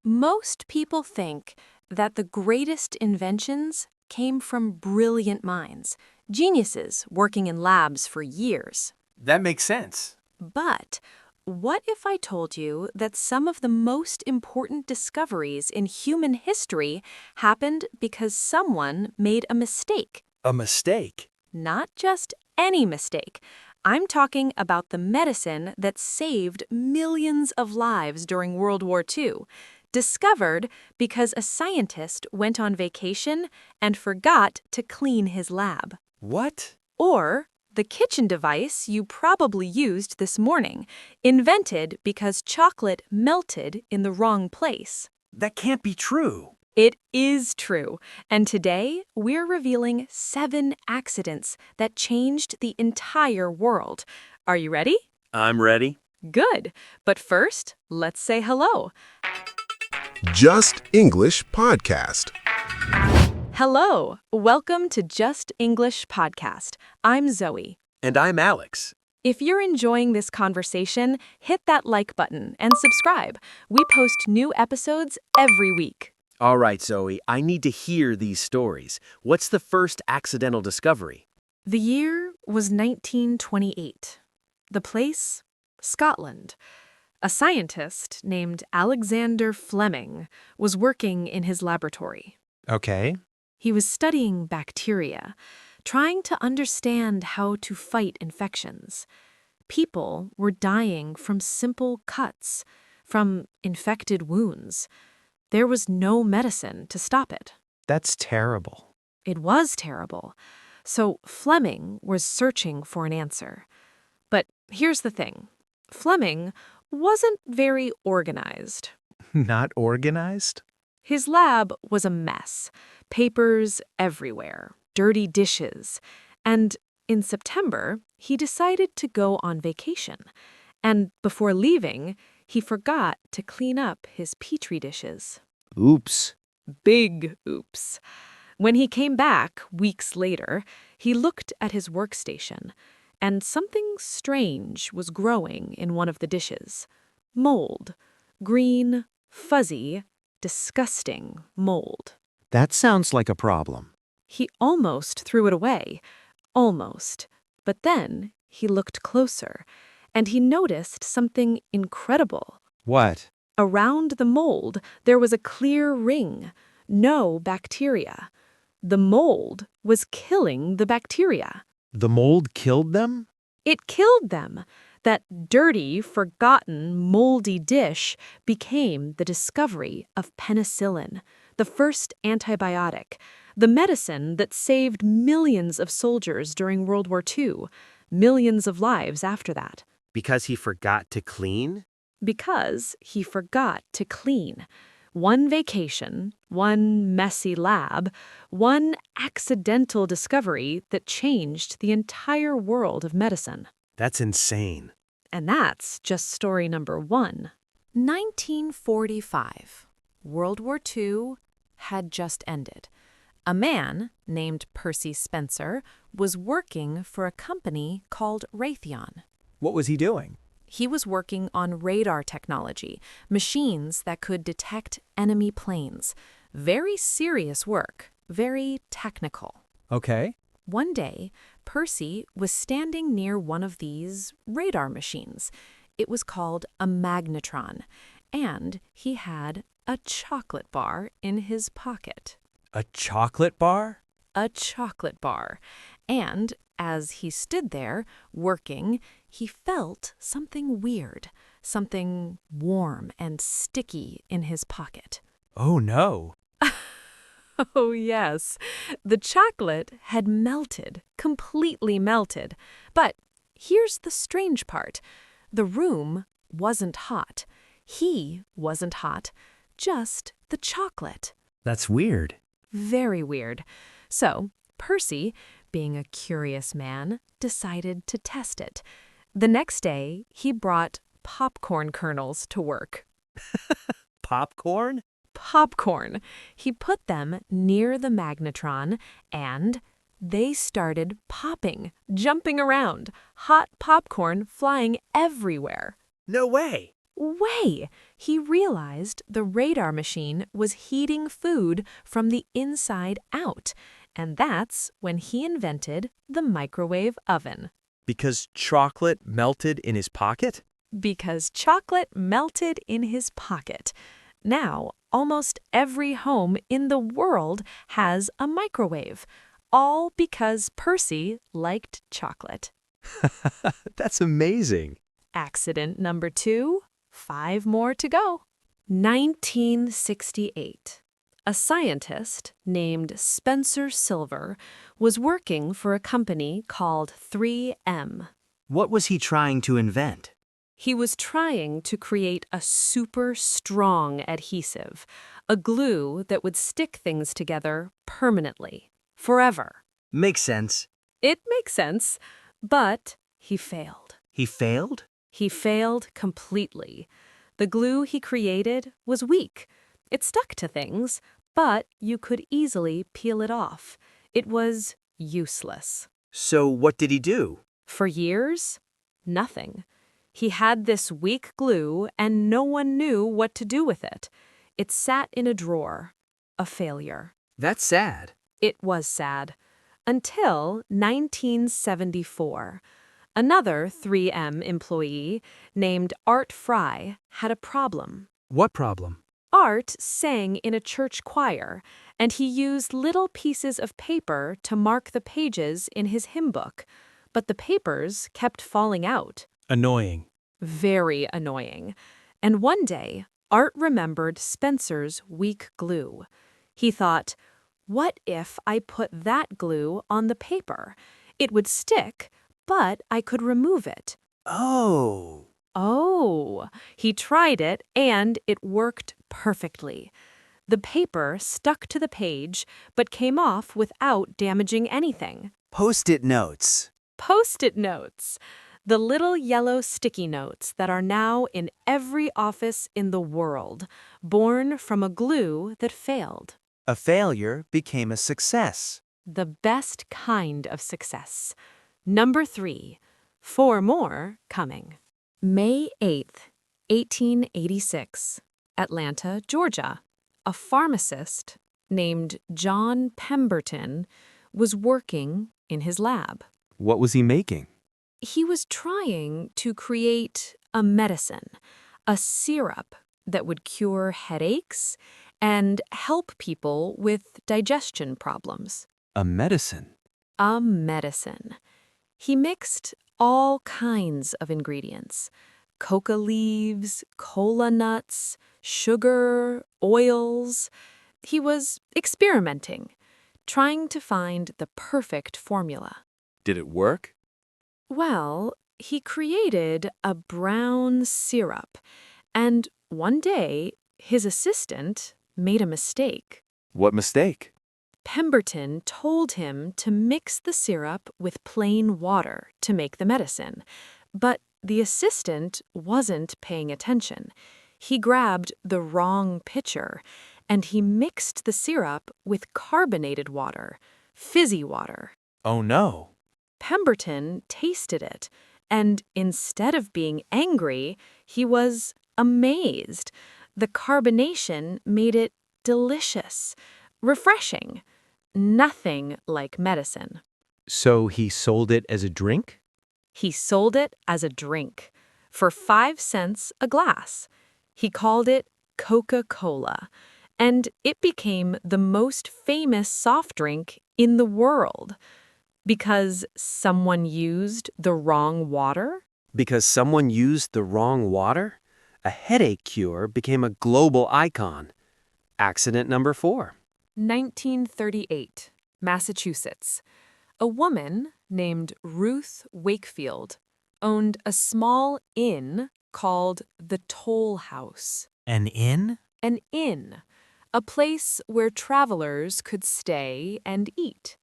Most people think that the greatest inventions came from brilliant minds, geniuses working in labs for years. That makes sense. But what if I told you that some of the most important discoveries in human history happened because someone made a mistake? A mistake? Not just any mistake. I'm talking about the medicine that saved millions of lives during World War II, discovered because a scientist went on vacation and forgot to clean his lab. What? Or the kitchen device you probably used this morning, invented because chocolate melted in the wrong place. That can't be true. It is true, and today we're revealing 7 accidents that changed the entire world. Are you ready? I'm ready. Good, but first, let's say hello. Just English Podcast. Hello, welcome to Just English Podcast. I'm Zoe. And I'm Alex. If you're enjoying this conversation, hit that like button and subscribe. We post new episodes every week. All right, Zoe, I need to hear these stories. What's the first accidental discovery? The year was 1928. The place? Scotland. A scientist named Alexander Fleming was working in his laboratory. Okay. He was studying bacteria, trying to understand how to fight infections. People were dying from simple cuts, from infected wounds. There was no medicine to stop it. That's terrible. It was terrible. So Fleming was searching for an answer. But here's the thing. Fleming wasn't very organized. Not organized? His lab was a mess. Papers everywhere, dirty dishes. And in September, he decided to go on vacation. And before leaving, he forgot to clean up his petri dishes. Oops. Big oops. When he came back weeks later, he looked at his workstation, and something strange was growing in one of the dishes. Mold. Green, fuzzy, disgusting mold. That sounds like a problem. He almost threw it away. Almost. But then he looked closer, and he noticed something incredible. What? Around the mold, there was a clear ring. No bacteria. The mold was killing the bacteria. The mold killed them? It killed them. That dirty, forgotten, moldy dish became the discovery of penicillin, the first antibiotic, the medicine that saved millions of soldiers during World War II, millions of lives after that. Because he forgot to clean? Because he forgot to clean. One vacation, one messy lab, one accidental discovery that changed the entire world of medicine. That's insane. And that's just story number 1. 1945. World War II had just ended. A man named Percy Spencer was working for a company called Raytheon. What was he doing? He was working on radar technology, machines that could detect enemy planes. Very serious work, very technical. Okay. One day, Percy was standing near one of these radar machines. It was called a magnetron, and he had a chocolate bar in his pocket. A chocolate bar? A chocolate bar. And as he stood there, working, he felt something weird, something warm and sticky in his pocket. Oh, no. Oh, yes. The chocolate had melted, completely melted. But here's the strange part. The room wasn't hot. He wasn't hot, just the chocolate. That's weird. Very weird. So, Percy, being a curious man, decided to test it. The next day, he brought popcorn kernels to work. Popcorn? Popcorn. He put them near the magnetron, and they started popping, jumping around, hot popcorn flying everywhere. No way. Way! he realized the radar machine was heating food from the inside out, and that's when he invented the microwave oven. Because chocolate melted in his pocket? Because chocolate melted in his pocket. Now, almost every home in the world has a microwave, all because Percy liked chocolate. That's amazing. Accident number 2, 5 more to go. 1968. A scientist named Spencer Silver was working for a company called 3M. What was he trying to invent? He was trying to create a super strong adhesive, a glue that would stick things together permanently, forever. Makes sense. It makes sense, but he failed. He failed? He failed completely. The glue he created was weak. It stuck to things, but you could easily peel it off. It was useless. So what did he do? For years, nothing. He had this weak glue, and no one knew what to do with it. It sat in a drawer. A failure. That's sad. It was sad. Until 1974. Another 3M employee named Art Fry had a problem. What problem? Art sang in a church choir, and he used little pieces of paper to mark the pages in his hymn book. But the papers kept falling out. Annoying. Very annoying. And one day, Art remembered Spencer's weak glue. He thought, what if I put that glue on the paper? It would stick, but I could remove it. Oh. He tried it, and it worked perfectly. The paper stuck to the page, but came off without damaging anything. Post-it notes. Post-it notes. The little yellow sticky notes that are now in every office in the world, born from a glue that failed. A failure became a success. The best kind of success. Number 3. 4 more coming. May 8th, 1886. Atlanta, Georgia. A pharmacist named John Pemberton was working in his lab. What was he making? He was trying to create a medicine, a syrup that would cure headaches and help people with digestion problems. A medicine. A medicine. He mixed all kinds of ingredients: coca leaves, cola nuts, sugar, oils. He was experimenting, trying to find the perfect formula. Did it work? Well, he created a brown syrup, and one day his assistant made a mistake. What mistake? Pemberton told him to mix the syrup with plain water to make the medicine, but the assistant wasn't paying attention. He grabbed the wrong pitcher, and he mixed the syrup with carbonated water, fizzy water. Oh no. Pemberton tasted it, and instead of being angry, he was amazed. The carbonation made it delicious, refreshing, nothing like medicine. So he sold it as a drink? He sold it as a drink for 5 cents a glass. He called it Coca-Cola, and it became the most famous soft drink in the world. Because someone used the wrong water? Because someone used the wrong water? A headache cure became a global icon. Accident number 4. 1938, Massachusetts. A woman named Ruth Wakefield owned a small inn called the Toll House. An inn? An inn, a place where travelers could stay and eat.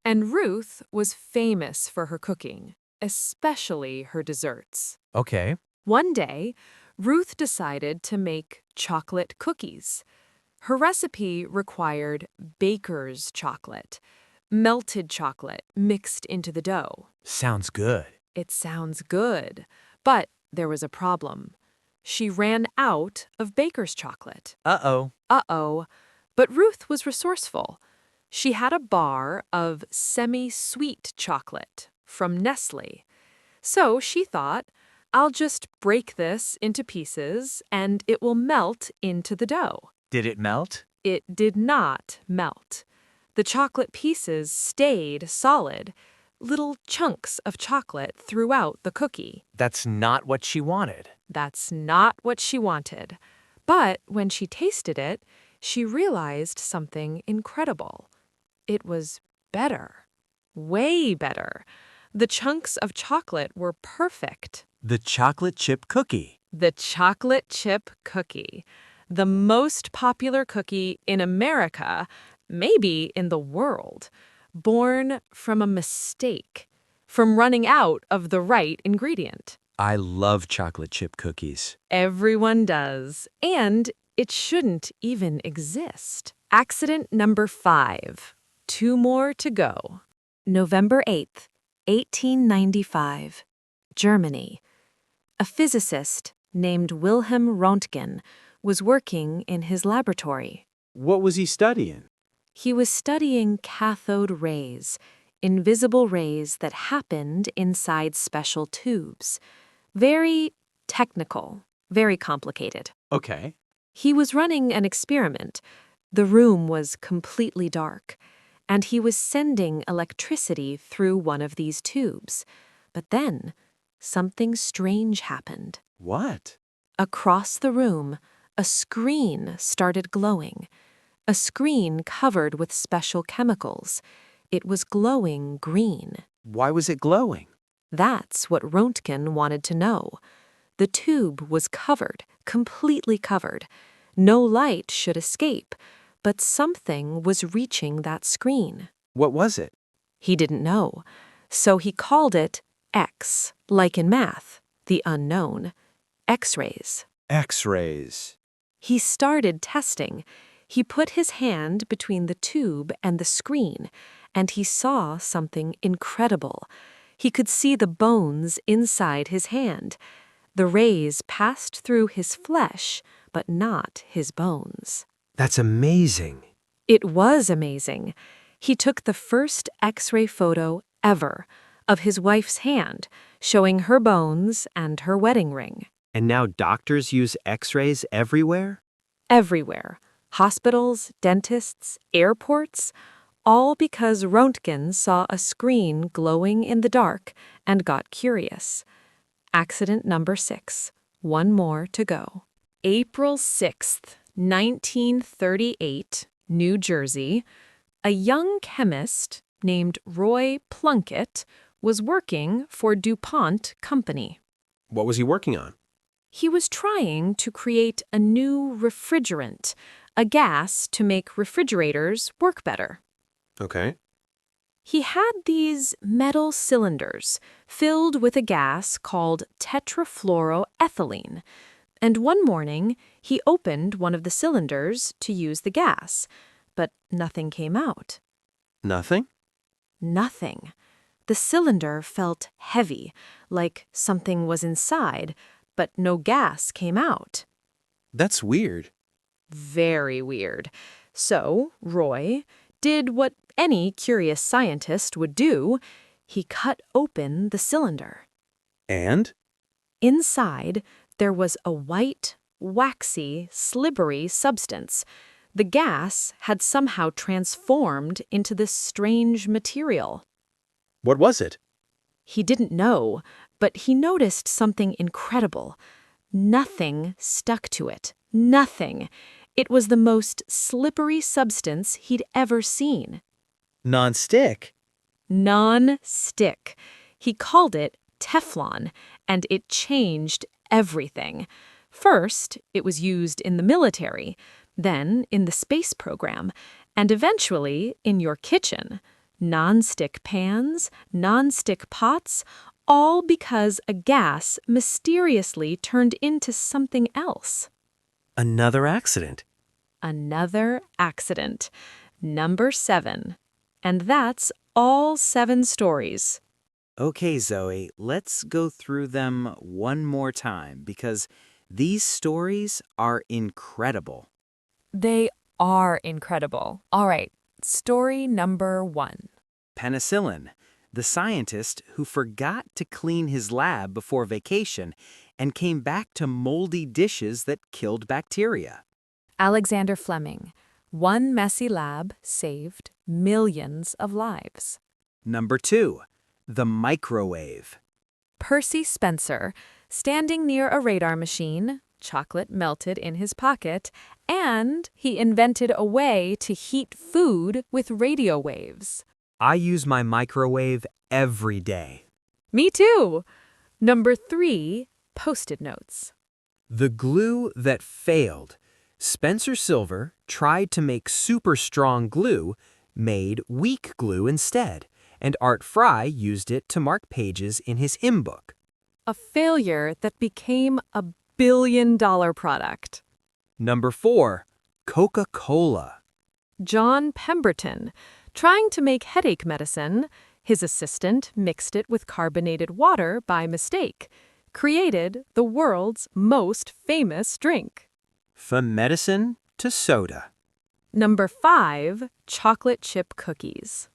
And Ruth was famous for her cooking, especially her desserts. Okay. One day, Ruth decided to make chocolate cookies. Her recipe required baker's chocolate, melted chocolate mixed into the dough. Sounds good. It sounds good, but there was a problem. She ran out of baker's chocolate. Uh-oh. Uh-oh. But Ruth was resourceful. She had a bar of semi-sweet chocolate from Nestle. So she thought, I'll just break this into pieces and it will melt into the dough. Did it melt? It did not melt. The chocolate pieces stayed solid, little chunks of chocolate throughout the cookie. That's not what she wanted. That's not what she wanted. But when she tasted it, she realized something incredible. It was better. Way better. The chunks of chocolate were perfect. The chocolate chip cookie. The chocolate chip cookie. The most popular cookie in America, maybe in the world. Born from a mistake. From running out of the right ingredient. I love chocolate chip cookies. Everyone does. And it shouldn't even exist. Accident number 5. 2 more to go. November 8th, 1895. Germany. A physicist named Wilhelm Röntgen was working in his laboratory. What was he studying? He was studying cathode rays, invisible rays that happened inside special tubes. Very technical, very complicated. Okay. He was running an experiment. The room was completely dark, and he was sending electricity through one of these tubes. But then, something strange happened. What? Across the room, a screen started glowing. A screen covered with special chemicals. It was glowing green. Why was it glowing? That's what Röntgen wanted to know. The tube was covered, completely covered. No light should escape, but something was reaching that screen. What was it? He didn't know, so he called it X, like in math, the unknown. X-rays. X-rays. He started testing. He put his hand between the tube and the screen, and he saw something incredible. He could see the bones inside his hand. The rays passed through his flesh, but not his bones. That's amazing. It was amazing. He took the first X-ray photo ever of his wife's hand, showing her bones and her wedding ring. And now doctors use X-rays everywhere? Everywhere. Hospitals, dentists, airports, all because Röntgen saw a screen glowing in the dark and got curious. Accident number 6. 1 more to go. April 6th, 1938, New Jersey. A young chemist named Roy Plunkett was working for DuPont Company. What was he working on? He was trying to create a new refrigerant, a gas to make refrigerators work better. Okay. He had these metal cylinders filled with a gas called tetrafluoroethylene, and one morning he opened one of the cylinders to use the gas, but nothing came out. Nothing? Nothing. The cylinder felt heavy, like something was inside, but no gas came out. That's weird. Very weird. So Roy did what any curious scientist would do. He cut open the cylinder. And? Inside, there was a white, waxy, slippery substance. The gas had somehow transformed into this strange material. What was it? He didn't know, but he noticed something incredible. Nothing stuck to it. Nothing. It was the most slippery substance he'd ever seen. Non-stick. Non-stick. He called it Teflon, and it changed everything. First, it was used in the military, then in the space program, and eventually in your kitchen. Non-stick pans, non-stick pots, all because a gas mysteriously turned into something else. Another accident. Another accident. Number 7. And that's all 7 stories. Okay, Zoe, let's go through them one more time because These stories are incredible. They are incredible. All right, story number 1. Penicillin, the scientist who forgot to clean his lab before vacation and came back to moldy dishes that killed bacteria. Alexander Fleming. One messy lab saved millions of lives. Number 2, the microwave. Percy Spencer. Standing near a radar machine, chocolate melted in his pocket, and he invented a way to heat food with radio waves. I use my microwave every day. Me too! Number 3, Post-it notes. The glue that failed. Spencer Silver tried to make super strong glue, made weak glue instead, and Art Fry used it to mark pages in his hymn book. A failure that became a billion-dollar product. Number 4, Coca-Cola. John Pemberton. Trying to make headache medicine, his assistant mixed it with carbonated water by mistake, created the world's most famous drink. From medicine to soda. Number 5, chocolate chip cookies.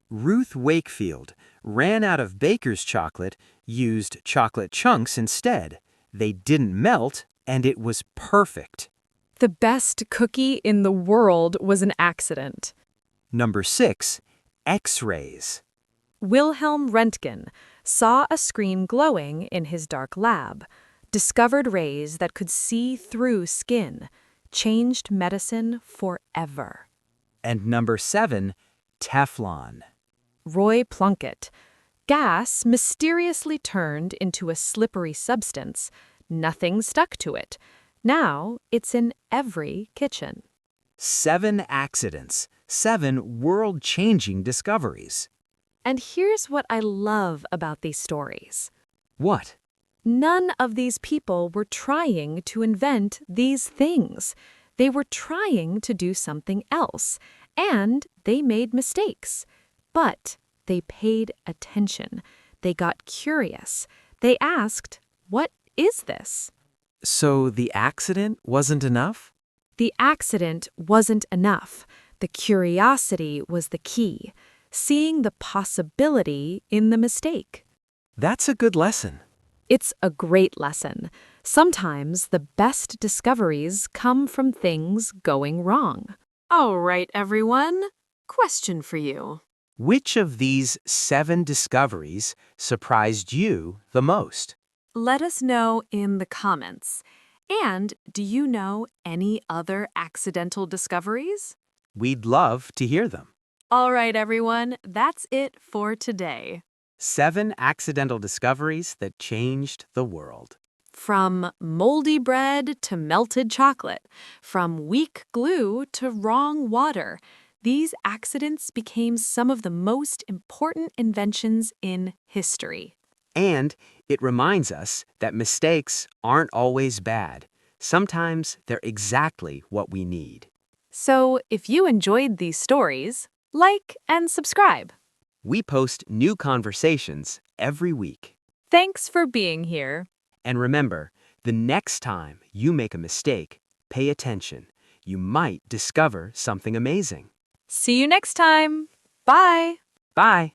Ruth Wakefield ran out of baker's chocolate, used chocolate chunks instead. They didn't melt, and it was perfect. The best cookie in the world was an accident. Number 6, X-rays. Wilhelm Röntgen saw a screen glowing in his dark lab, discovered rays that could see through skin, changed medicine forever. And number 7, Teflon. Roy Plunkett. Gas mysteriously turned into a slippery substance. Nothing stuck to it. Now it's in every kitchen. 7 accidents, 7 world-changing discoveries. And here's what I love about these stories. What? None of these people were trying to invent these things. They were trying to do something else, and they made mistakes. But they paid attention. They got curious. They asked, "What is this?" So the accident wasn't enough? The accident wasn't enough. The curiosity was the key, seeing the possibility in the mistake. That's a good lesson. It's a great lesson. Sometimes the best discoveries come from things going wrong. All right, everyone. Question for you. Which of these 7 discoveries surprised you the most? Let us know in the comments. And do you know any other accidental discoveries? We'd love to hear them. All right, everyone. That's it for today. 7 accidental discoveries that changed the world. From moldy bread to melted chocolate, from weak glue to wrong water, these accidents became some of the most important inventions in history. And it reminds us that mistakes aren't always bad. Sometimes they're exactly what we need. So if you enjoyed these stories, like and subscribe. We post new conversations every week. Thanks for being here. And remember, the next time you make a mistake, pay attention. You might discover something amazing. See you next time. Bye. Bye.